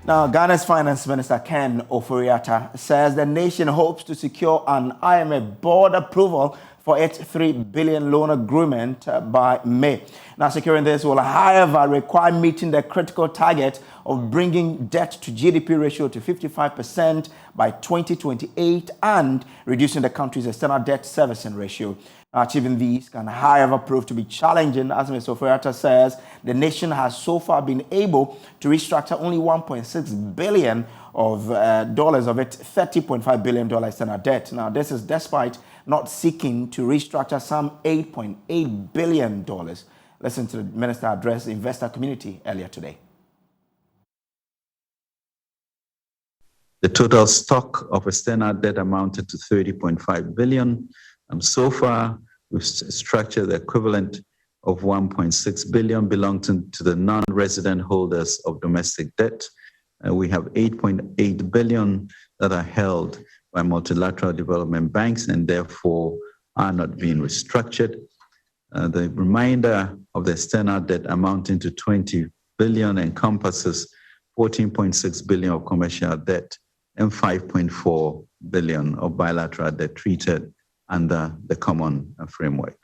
Now, Ghana's Finance Minister Ken Ofori-Atta says the nation hopes to secure an IMF board approval for its $3 billion loan agreement by May. Now, securing this will, however, require meeting the critical target of bringing debt to GDP ratio to 55% by 2028 and reducing the country's external debt servicing ratio. Achieving these can, however, prove to be challenging. As Mr. Ofori-Atta says, the nation has so far been able to restructure only $1.6 billion of its $30.5 billion external debt. Now, this is despite not seeking to restructure some $8.8 billion. Listen to the minister address the investor community earlier today. The total stock of external debt amounted to $30.5 billion. So far, we've structured the equivalent of $1.6 billion belonging to the non-resident holders of domestic debt. We have $8.8 billion that are held by multilateral development banks and therefore are not being restructured. The remainder of the external debt amounting to $20 billion encompasses $14.6 billion of commercial debt and $5.4 billion of bilateral debt treated under the common framework.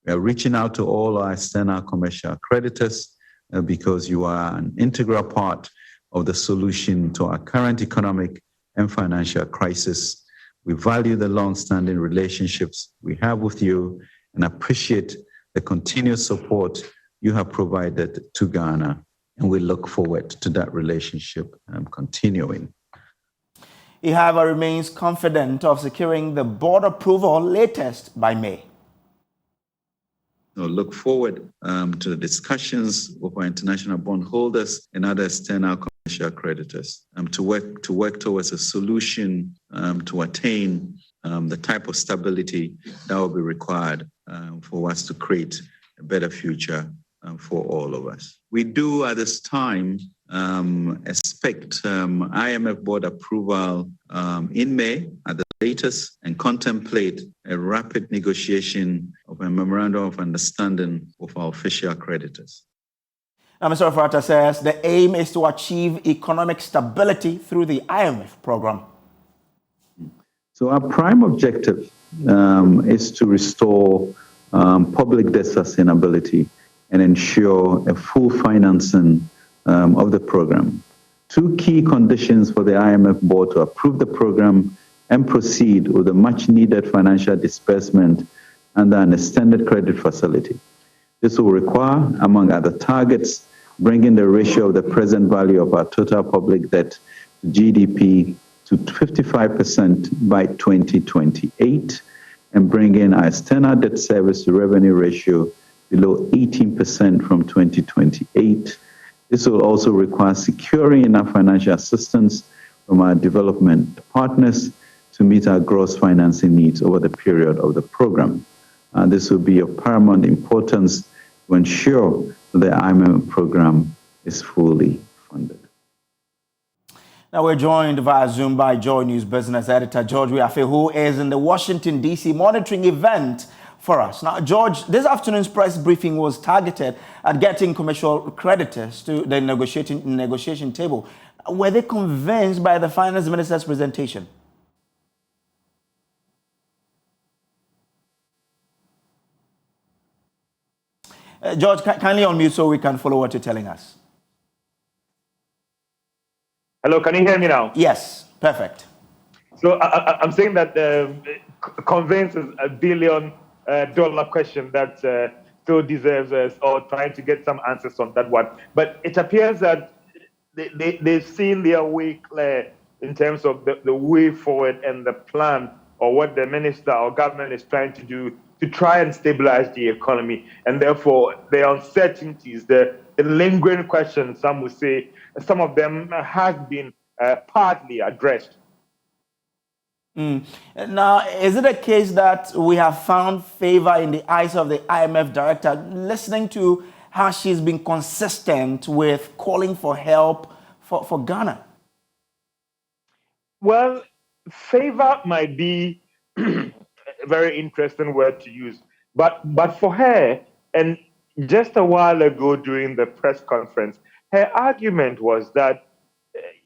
We are reaching out to all our external commercial creditors because you are an integral part of the solution to our current economic and financial crisis. We value the long-standing relationships we have with you and appreciate the continuous support you have provided to Ghana, and we look forward to that relationship continuing. He, however, remains confident of securing the board approval latest by May. I look forward to the discussions with our international bondholders and other external commercial creditors to work towards a solution to attain the type of stability that will be required for us to create a better future for all of us. We do at this time expect IMF board approval in May at the latest and contemplate a rapid negotiation of a memorandum of understanding with our official creditors. Now, Mr. Ofori-Atta says the aim is to achieve economic stability through the IMF program. So our prime objective is to restore public debt sustainability and ensure a full financing of the program. Two key conditions for the IMF board to approve the program and proceed with a much-needed financial disbursement under an extended credit facility. This will require, among other targets, bringing the ratio of the present value of our total public debt to GDP to 55% by 2028 and bringing our external debt service to revenue ratio below 18% from 2028. This will also require securing enough financial assistance from our development partners to meet our gross financing needs over the period of the program. This will be of paramount importance to ensure that the IMF program is fully funded. Now we're joined via Zoom by JoyNews business editor George Weafe, who is in the Washington, D.C. monitoring event for us. Now, George, this afternoon's press briefing was targeted at getting commercial creditors to the negotiation table. Were they convinced by the finance minister's presentation? George, kindly unmute so we can follow what you're telling us. Hello, can you hear me now? Yes, perfect. So I'm saying that convince is $1 billion question that still deserves us or trying to get some answers on that one. But it appears that they've seen their way clear in terms of the way forward and the plan or what the minister or government is trying to do to try and stabilize the economy. And therefore, the uncertainties, the lingering questions, some would say, some of them has been partly addressed. Now, is it a case that we have found favor in the eyes of the IMF director, listening to how she's been consistent with calling for help for Ghana? Well, favor might be a very interesting word to use. But for her, and just a while ago during the press conference, her argument was that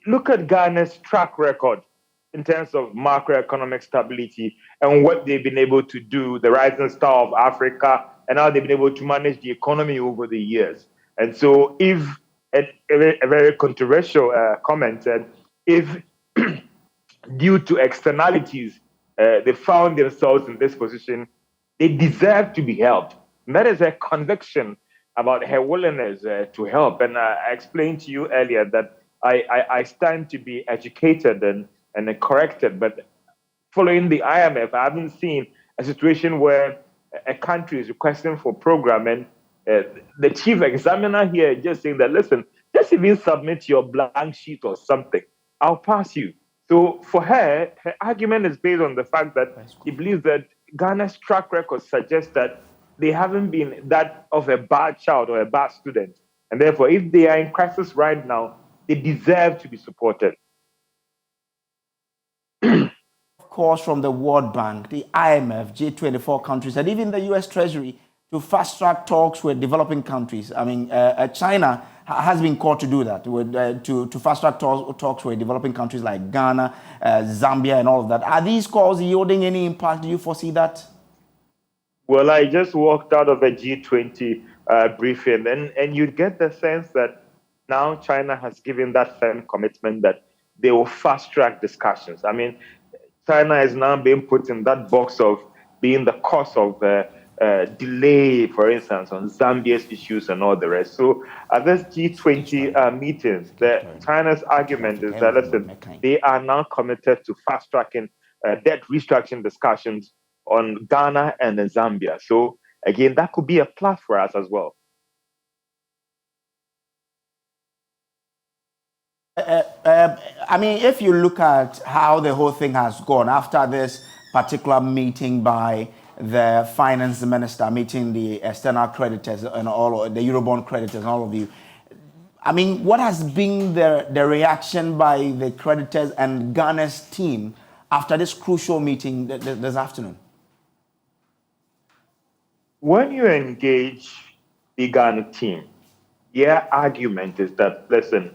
look at Ghana's track record in terms of macroeconomic stability and what they've been able to do, the rising star of Africa, and how they've been able to manage the economy over the years. And so, if a very controversial comment said, if due to externalities they found themselves in this position, they deserve to be helped. And that is a conviction about her willingness to help. And I explained to you earlier that I stand to be educated and corrected, but following the IMF, I haven't seen a situation where a country is requesting for program and the chief examiner here is just saying that, listen, just even submit your blank sheet or something, I'll pass you. So for her, her argument is based on the fact that he believes that Ghana's track record suggests that they haven't been that of a bad child or a bad student. And therefore, if they are in crisis right now, they deserve to be supported. Of course, from the World Bank, the IMF, G24 countries, and even the US Treasury to fast track talks with developing countries. I mean, China has been called to do that, to fast track talks with developing countries like Ghana, Zambia, and all of that. Are these calls yielding any impact? Do you foresee that? Well, I just walked out of a G20 briefing, and you get the sense that now China has given that firm commitment that they will fast track discussions. I mean, China is now being put in that box of being the cause of delay, for instance, on Zambia's issues and all the rest. So at this G20 meetings, China's argument is that, listen, they are now committed to fast tracking debt restructuring discussions on Ghana and then Zambia. So again, that could be a plus for us as well. I mean, if you look at how the whole thing has gone after this particular meeting by the finance minister, meeting the external creditors and all the Eurobond creditors and all of you, I mean, what has been the reaction by the creditors and Ghana's team after this crucial meeting this afternoon? When you engage the Ghana team, their argument is that, listen,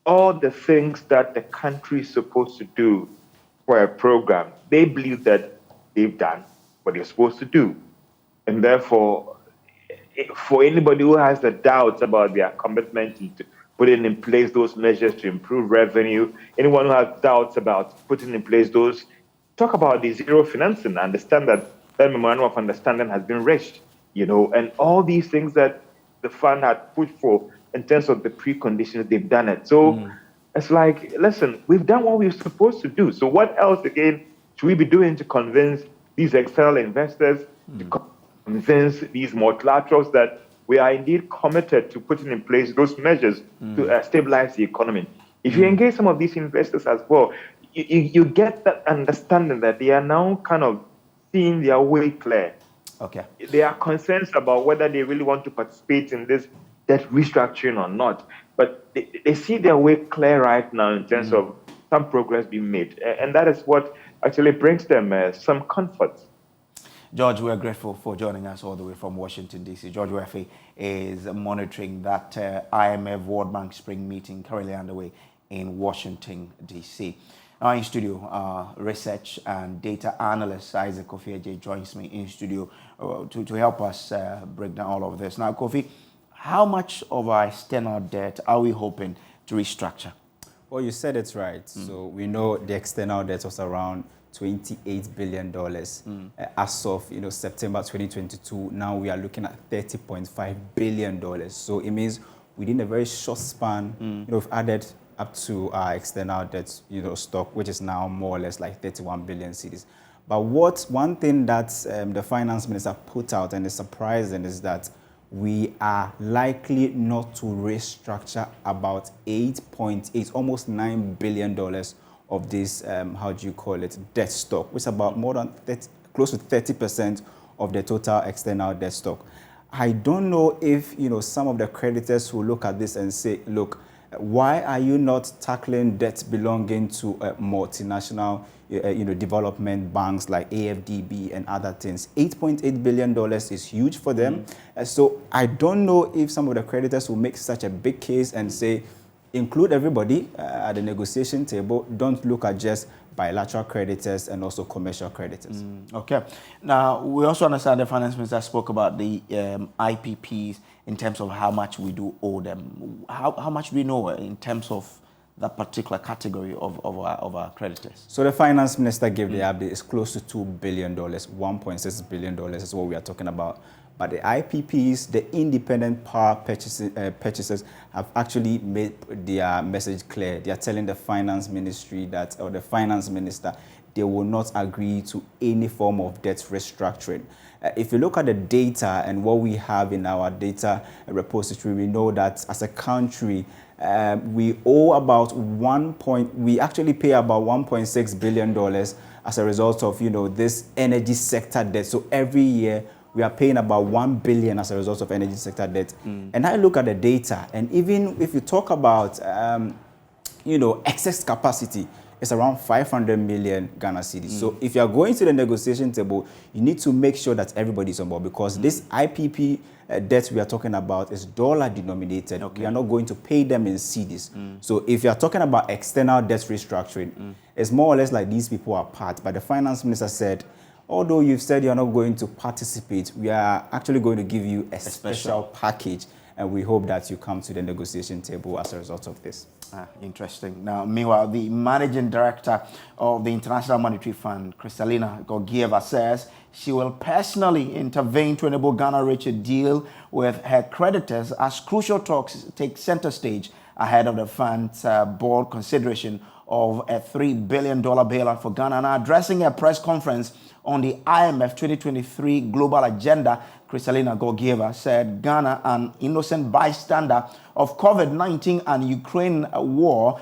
all the things that the country is supposed to do for a program, they believe that they've done what they're supposed to do. And therefore, for anybody who has the doubts about their commitment to putting in place those measures to improve revenue, anyone who has doubts about putting in place those, talk about the zero financing, understand that that memorandum of understanding has been reached, and all these things that the fund had put for in terms of the preconditions, they've done it. So it's like, listen, we've done what we're supposed to do. So what else, again, should we be doing to convince these external investors, to convince these multilaterals that we are indeed committed to putting in place those measures to stabilize the economy? If you engage some of these investors as well, you get that understanding that they are now kind of seeing their way clear. Okay. They are concerned about whether they really want to participate in this debt restructuring or not. But they see their way clear right now in terms of some progress being made. And that is what actually brings them some comfort. George, we're grateful for joining us all the way from Washington, D.C. George Wefe is monitoring that IMF World Bank Spring meeting currently underway in Washington, D.C. Now in studio, research and data analyst Isaac Kofi joins me in studio to help us break down all of this. Now, Kofi, how much of our external debt are we hoping to restructure? Well, you said it right. So we know the external debt was around $28 billion as of September 2022. Now we are looking at $30.5 billion. So it means within a very short span, we've added up to our external debt stock, which is now more or less like 31 billion cedis. But one thing that the finance minister put out and is surprising is that we are likely not to restructure about 8.8, almost $9 billion of this, debt stock, which is about more than close to 30% of the total external debt stock. I don't know if, some of the creditors will look at this and say, look, why are you not tackling debt belonging to multinational, development banks like AFDB and other things? $8.8 billion is huge for them. So I don't know if some of the creditors will make such a big case and say, include everybody at the negotiation table. Don't look at just bilateral creditors and also commercial creditors. Okay. Now, we also understand the finance minister spoke about the IPPs in terms of how much we do owe them. How much do we know in terms of that particular category of our creditors? So the finance minister gave the update. It's close to $2 billion, $1.6 billion is what we are talking about. But the IPPs, the independent power purchasers, have actually made their message clear. They are telling the finance ministry that, or the finance minister, they will not agree to any form of debt restructuring. If you look at the data and what we have in our data repository, we know that as a country, we owe about we actually pay about $1.6 billion as a result of, this energy sector debt. So every year, we are paying about $1 billion as a result of energy sector debt. And I look at the data, and even if you talk about, excess capacity, it's around 500 million Ghana cedis. So if you are going to the negotiation table, you need to make sure that everybody is on board, because this IPP debt we are talking about is dollar denominated. Okay. We are not going to pay them in cedis. So if you are talking about external debt restructuring, it's more or less like these people are part. But the finance minister said, although you've said you're not going to participate, we are actually going to give you a special package, and we hope that you come to the negotiation table as a result of this. Interesting. Now, meanwhile, the managing director of the International Monetary Fund, Kristalina Georgieva, says she will personally intervene to enable Ghana reach a deal with her creditors as crucial talks take center stage ahead of the fund's board consideration of a $3 billion bailout for Ghana. Now, addressing a press conference on the IMF 2023 global agenda, Kristalina Georgieva said Ghana, an innocent bystander of COVID-19 and Ukraine war,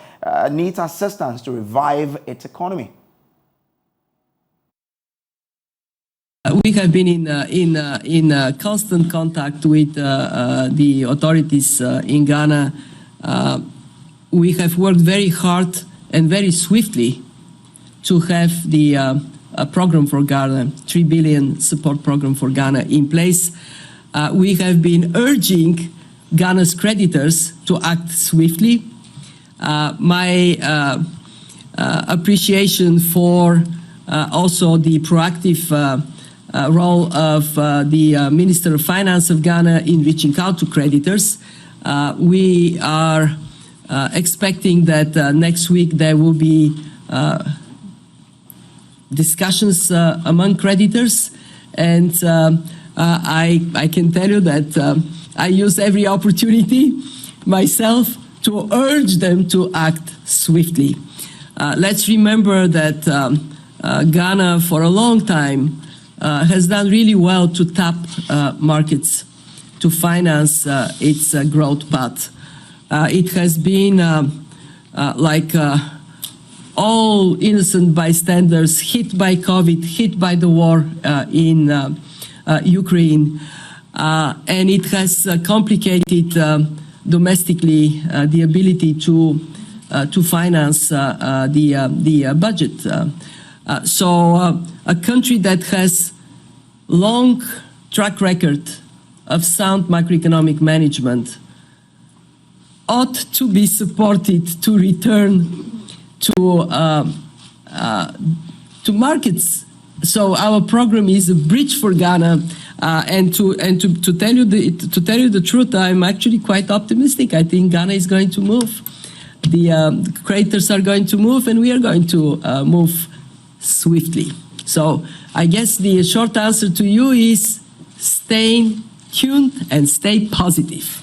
needs assistance to revive its economy. We have been in constant contact with the authorities in Ghana. We have worked very hard and very swiftly to have the program for Ghana, $3 billion support program for Ghana in place. We have been urging Ghana's creditors to act swiftly. My appreciation for also the proactive role of the Minister of Finance of Ghana in reaching out to creditors. We are expecting that next week there will be discussions among creditors, and I can tell you that I use every opportunity myself to urge them to act swiftly. Let's remember that Ghana for a long time has done really well to tap markets to finance its growth path. It has been all innocent bystanders hit by COVID, hit by the war in Ukraine, and it has complicated domestically the ability to finance the budget. So a country that has long track record of sound macroeconomic management ought to be supported to return to markets. So our program is a bridge for Ghana, and to tell you the truth, I'm actually quite optimistic. I think Ghana is going to move. The creditors are going to move, and we are going to move swiftly. So I guess the short answer to you is stay tuned and stay positive.